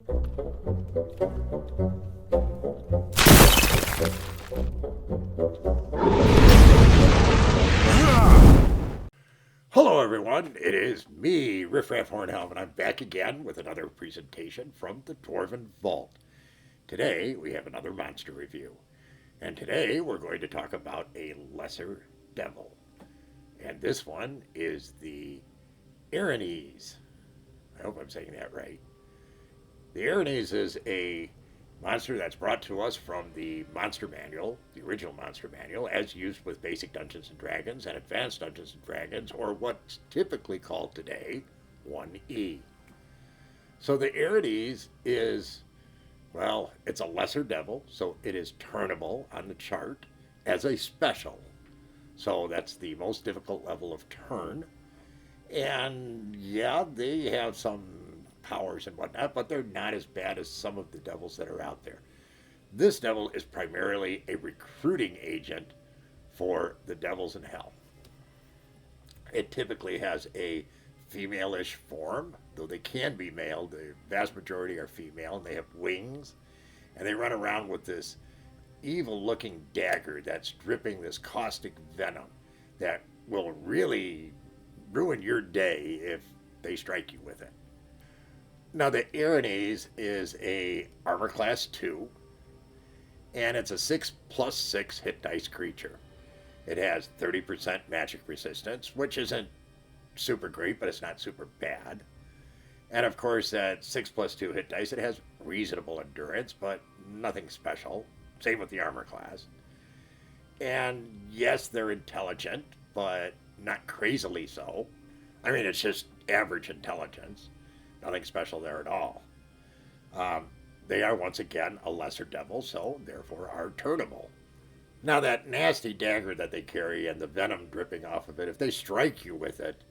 Hello everyone, it is me, Riffraff Hornhelm, and I'm back again with another presentation from the Dwarven Vault. Today we have another monster review, and today we're going to talk about a lesser devil. And this one is the ERINYES. I hope I'm saying that right. The ERINYES is a monster that's brought to us from the Monster Manual, the original Monster Manual, as used with basic Dungeons and Dragons and Advanced Dungeons and Dragons, or what's typically called today 1E. So the ERINYES is, well, it's a lesser devil, so it is turnable on the chart as a special. So that's the most difficult level of turn. And yeah, they have some powers and whatnot, but they're not as bad as some of the devils that are out there. This devil is primarily a recruiting agent for the devils in hell. It typically has a female-ish form, though they can be male. The vast majority are female, and they have wings, and they run around with this evil-looking dagger that's dripping this caustic venom that will really ruin your day if they strike you with it. Now, the ERINYES is a armor class 2, and it's a 6+6 hit dice creature. It has 30% magic resistance, which isn't super great, but it's not super bad. And of course, at 6+2 hit dice, it has reasonable endurance, but nothing special. Same with the armor class. And yes, they're intelligent, but not crazily so. I mean, it's just average intelligence. Nothing special there at all. They are, once again, a lesser devil, so therefore are turnable. Now, that nasty dagger that they carry and the venom dripping off of it, if they strike you with it,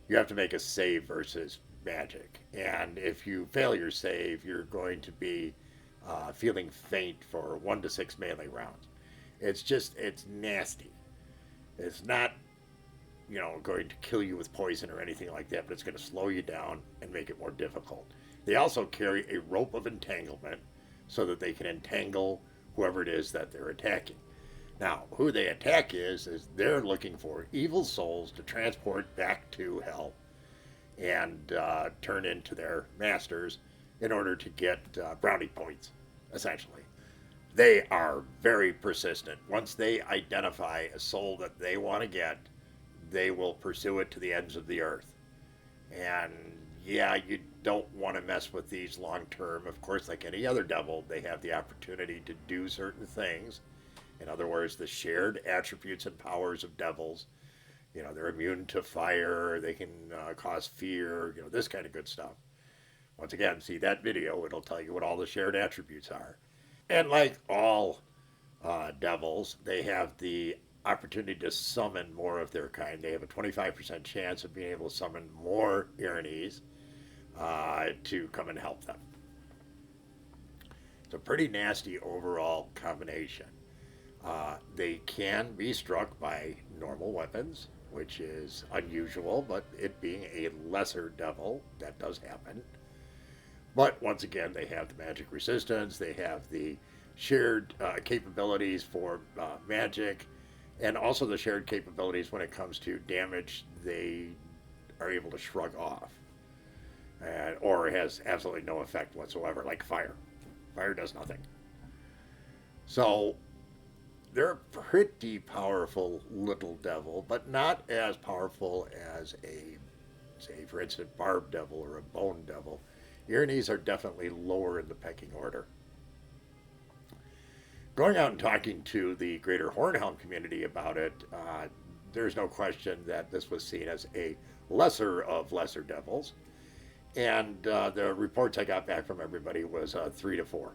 you have to make a save versus magic. And if you fail your save, you're going to be feeling faint for 1 to 6 melee rounds. It's nasty. It's not going to kill you with poison or anything like that, but it's going to slow you down and make it more difficult. They also carry a rope of entanglement so that they can entangle whoever it is that they're attacking. Now, who they attack is they're looking for evil souls to transport back to hell and turn into their masters in order to get brownie points, essentially. They are very persistent. Once they identify a soul that they want to get, they will pursue it to the ends of the earth. And yeah, you don't want to mess with these long term. Of course, like any other devil, they have the opportunity to do certain things. In other words, the shared attributes and powers of devils. They're immune to fire, they can cause fear, this kind of good stuff. Once again, see that video, it'll tell you what all the shared attributes are. And like all devils, they have the opportunity to summon more of their kind. They have a 25% chance of being able to summon more ERINYES to come and help them. It's a pretty nasty overall combination. They can be struck by normal weapons, which is unusual, but it being a lesser devil, that does happen. But once again, they have the magic resistance, they have the shared capabilities for magic, and also the shared capabilities when it comes to damage they are able to shrug off. Or it has absolutely no effect whatsoever, like fire. Fire does nothing. So they're a pretty powerful little devil, but not as powerful as a, say, for instance, barb devil or a bone devil. ERINYES are definitely lower in the pecking order. Going out and talking to the greater Hornhelm community about it, there's no question that this was seen as a lesser of lesser devils. And the reports I got back from everybody was 3 to 4.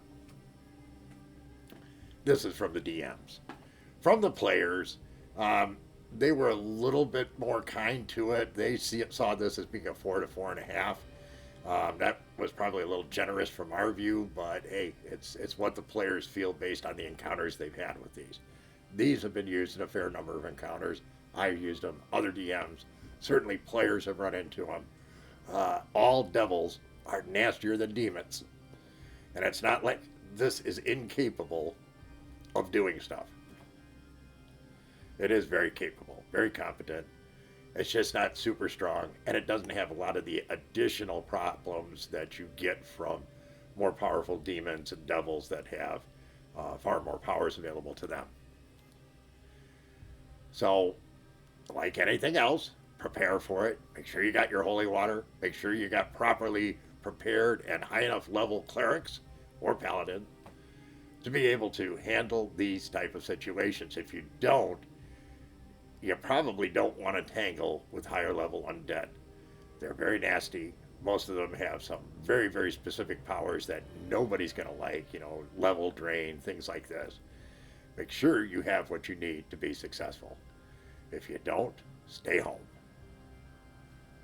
This is from the DMs. From the players, they were a little bit more kind to it. They saw this as being a 4 to 4.5. That was probably a little generous from our view, but hey, it's what the players feel based on the encounters they've had with these. These have been used in a fair number of encounters. I've used them. Other DMs, certainly players have run into them. All devils are nastier than demons. And it's not like this is incapable of doing stuff. It is very capable, very competent. It's just not super strong, and it doesn't have a lot of the additional problems that you get from more powerful demons and devils that have far more powers available to them. So, like anything else, prepare for it. Make sure you got your holy water. Make sure you got properly prepared and high enough level clerics or paladin to be able to handle these type of situations. If you don't, you probably don't want to tangle with higher level undead. They're very nasty. Most of them have some very, very specific powers that nobody's going to like, level drain, things like this. Make sure you have what you need to be successful. If you don't, stay home.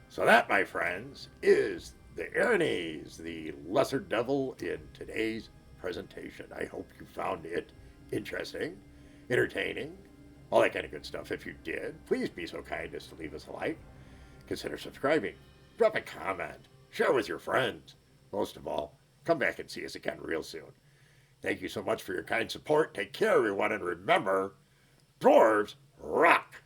So that, my friends, is the ERINYES, the lesser devil in today's presentation. I hope you found it interesting, entertaining, all that kind of good stuff. If you did, please be so kind as to leave us a like. Consider subscribing. Drop a comment. Share with your friends. Most of all, come back and see us again real soon. Thank you so much for your kind support. Take care, everyone, and remember, dwarves rock!